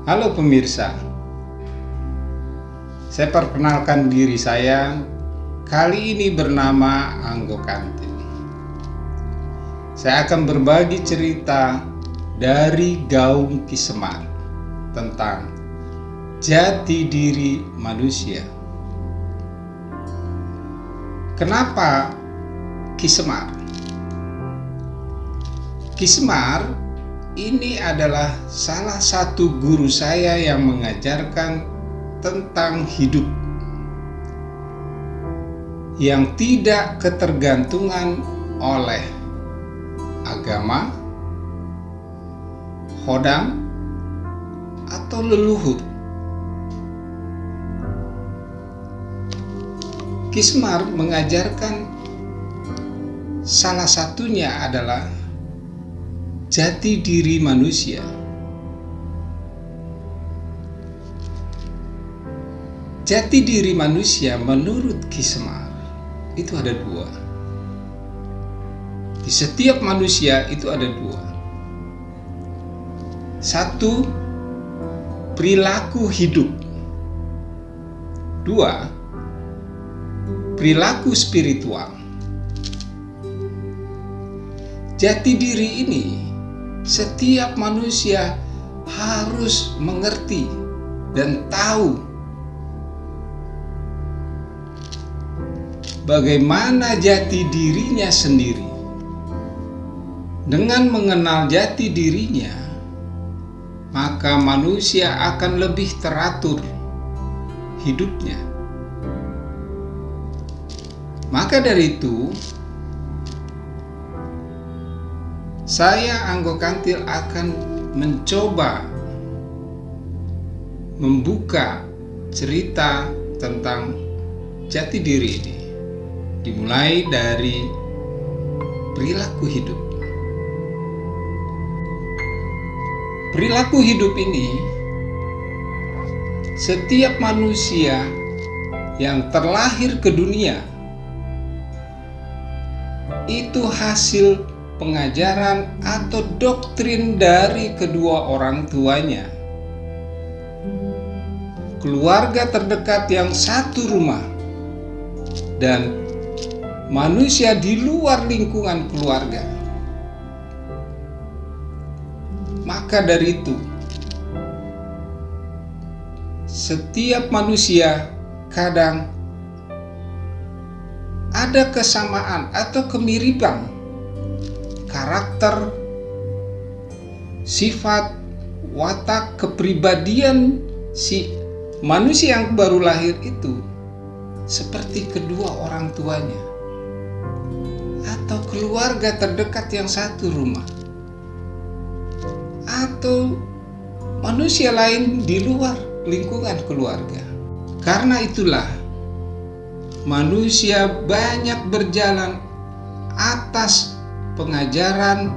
Halo pemirsa, saya perkenalkan diri saya. Kali ini bernama Anggo Kantil. Saya akan berbagi cerita dari Gaung Ki Semar tentang jati diri manusia. Kenapa Ki Semar? Ki Semar ini adalah salah satu guru saya yang mengajarkan tentang hidup yang tidak ketergantungan oleh agama, hodam, atau leluhur. Ki Semar mengajarkan salah satunya adalah jati diri manusia. Jati diri manusia menurut Ki Semar itu ada dua. Di setiap manusia itu ada dua. Satu, perilaku hidup. Dua, perilaku spiritual. Jati diri ini setiap manusia harus mengerti dan tahu bagaimana jati dirinya sendiri. Dengan mengenal jati dirinya, maka manusia akan lebih teratur hidupnya. Maka dari itu, saya Anggo Kantil akan mencoba membuka cerita tentang jati diri ini, dimulai dari perilaku hidup. Perilaku hidup ini, setiap manusia yang terlahir ke dunia itu hasil pengajaran atau doktrin dari kedua orang tuanya. Keluarga terdekat yang satu rumah dan manusia di luar lingkungan keluarga. Maka dari itu, setiap manusia kadang ada kesamaan atau kemiripan karakter, sifat, watak, kepribadian si manusia yang baru lahir itu seperti kedua orang tuanya atau keluarga terdekat yang satu rumah atau manusia lain di luar lingkungan keluarga. Karena itulah manusia banyak berjalan atas pengajaran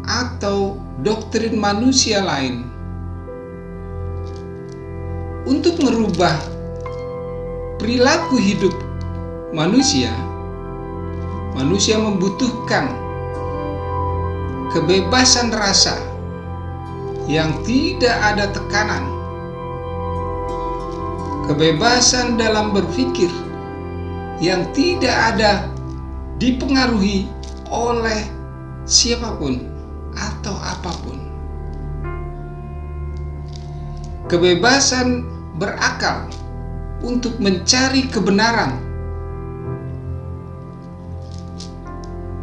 atau doktrin manusia lain untuk merubah perilaku hidup manusia. Manusia membutuhkan kebebasan rasa yang tidak ada tekanan, kebebasan dalam berpikir yang tidak ada dipengaruhi oleh siapapun atau apapun. Kebebasan berakal untuk mencari kebenaran.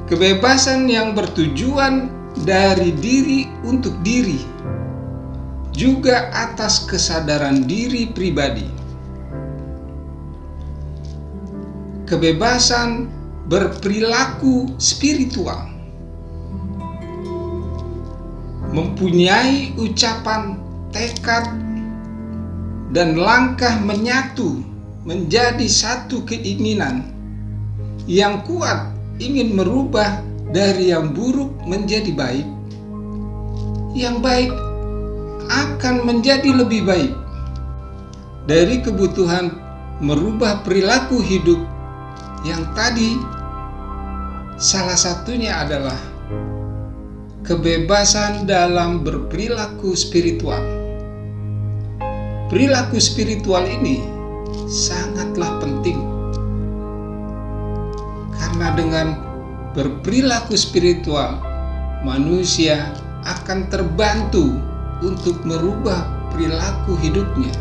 Kebebasan yang bertujuan dari diri untuk diri, juga atas kesadaran diri pribadi. Kebebasan berperilaku spiritual, mempunyai ucapan, tekad, dan langkah menyatu menjadi satu keinginan yang kuat ingin merubah dari yang buruk menjadi baik, yang baik akan menjadi lebih baik. Dari kebutuhan merubah perilaku hidup yang tadi, salah satunya adalah kebebasan dalam berperilaku spiritual. perilaku spiritual ini sangatlah penting. Karena dengan berperilaku spiritual, manusia akan terbantu untuk merubah perilaku hidupnya.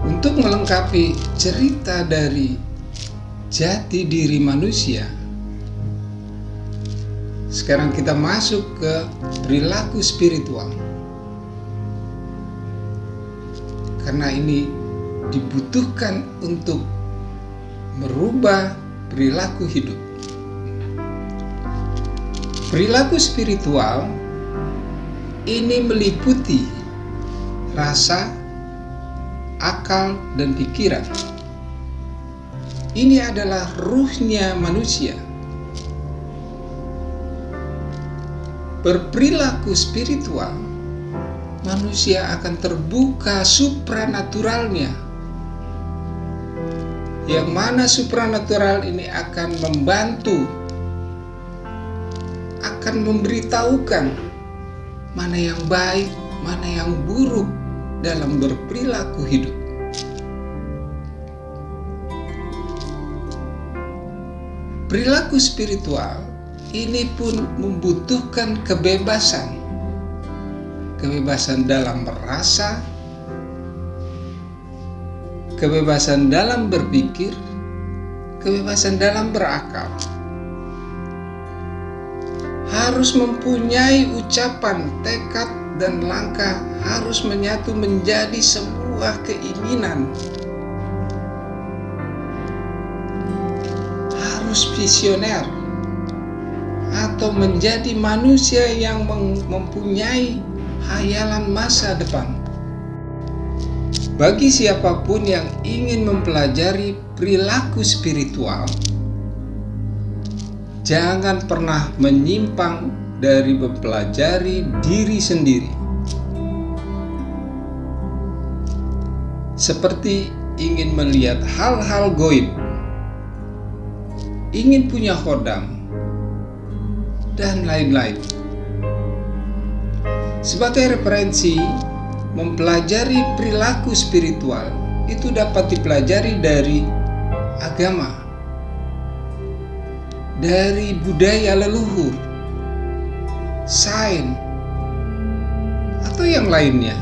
Untuk melengkapi cerita dari jati diri manusia, sekarang kita masuk ke perilaku spiritual. Karena ini dibutuhkan untuk merubah perilaku hidup. Perilaku spiritual ini meliputi rasa, akal, dan pikiran. Ini adalah ruhnya manusia. Berperilaku spiritual, manusia akan terbuka supranaturalnya. Yang mana supranatural ini akan membantu, akan memberitahukan mana yang baik, mana yang buruk dalam berperilaku hidup. Perilaku spiritual ini pun membutuhkan kebebasan. Kebebasan dalam merasa, kebebasan dalam berpikir, kebebasan dalam berakal. Harus mempunyai ucapan, tekad, dan langkah harus menyatu menjadi sebuah keinginan. Harus visioner atau menjadi manusia yang mempunyai hayalan masa depan. Bagi siapapun yang ingin mempelajari perilaku spiritual, jangan pernah menyimpang dari mempelajari diri sendiri. Seperti ingin melihat hal-hal gaib, ingin punya khodam, dan lain-lain. Sebagai referensi, mempelajari perilaku spiritual itu dapat dipelajari dari agama, dari budaya leluhur, sains, atau yang lainnya.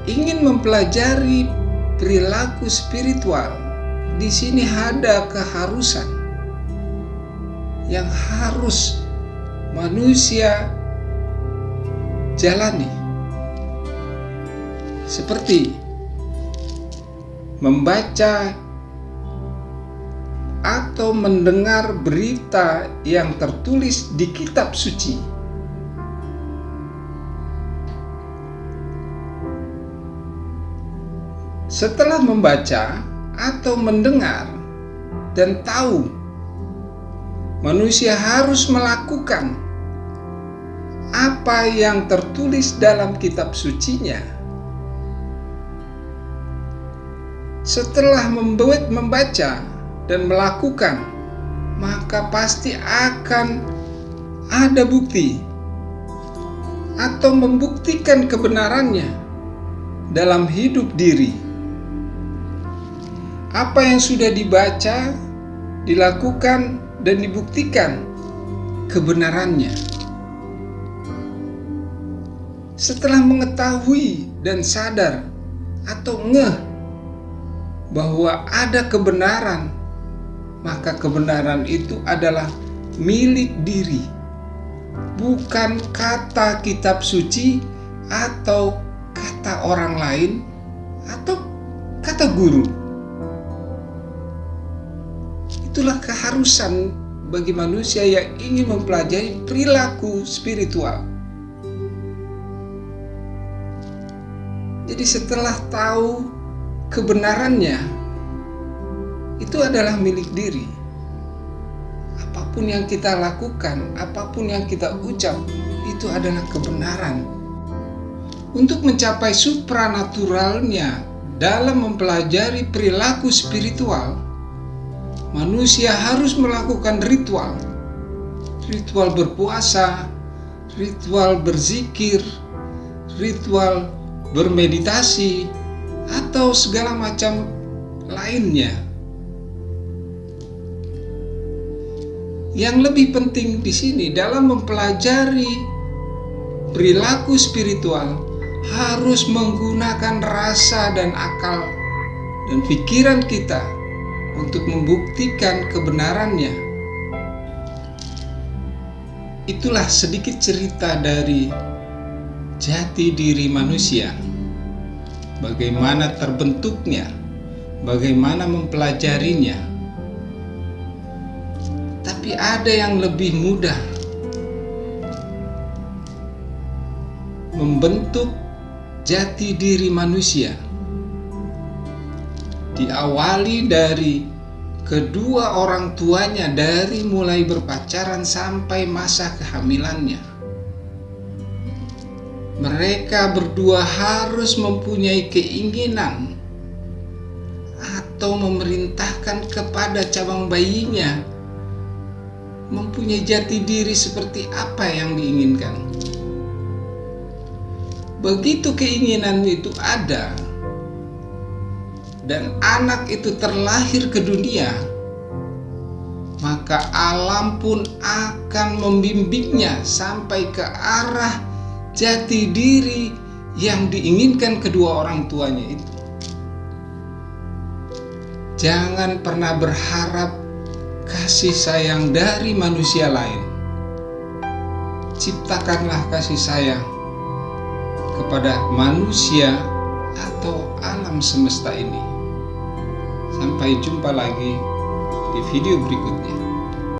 Ingin mempelajari perilaku spiritual, di sini ada keharusan yang harus manusia jalani, seperti membaca atau mendengar berita yang tertulis di kitab suci. Setelah membaca atau mendengar dan tahu, manusia harus melakukan apa yang tertulis dalam kitab sucinya. Setelah membaca dan melakukan, maka pasti akan ada bukti atau membuktikan kebenarannya dalam hidup diri. Apa yang sudah dibaca, dilakukan, dan dibuktikan kebenarannya. Setelah mengetahui dan sadar atau ngeh bahwa ada kebenaran, maka kebenaran itu adalah milik diri, bukan kata kitab suci atau kata orang lain atau kata guru. Itulah keharusan bagi manusia yang ingin mempelajari perilaku spiritual. Jadi setelah tahu kebenarannya, itu adalah milik diri. Apapun yang kita lakukan, apapun yang kita ucap, itu adalah kebenaran. Untuk mencapai supranaturalnya dalam mempelajari perilaku spiritual, manusia harus melakukan ritual berpuasa, ritual berzikir, ritual bermeditasi, atau segala macam lainnya. Yang lebih penting di sini dalam mempelajari perilaku spiritual harus menggunakan rasa dan akal dan pikiran kita untuk membuktikan kebenarannya. Itulah sedikit cerita dari jati diri manusia. Bagaimana terbentuknya, bagaimana mempelajarinya. Tapi ada yang lebih mudah membentuk jati diri manusia. Diawali dari kedua orang tuanya, dari mulai berpacaran sampai masa kehamilannya. Mereka berdua harus mempunyai keinginan atau memerintahkan kepada cabang bayinya mempunyai jati diri seperti apa yang diinginkan. Begitu keinginan itu ada dan anak itu terlahir ke dunia, maka alam pun akan membimbingnya sampai ke arah jati diri yang diinginkan kedua orang tuanya itu. Jangan pernah berharap kasih sayang dari manusia lain. Ciptakanlah kasih sayang kepada manusia atau alam semesta ini. Sampai jumpa lagi di video berikutnya.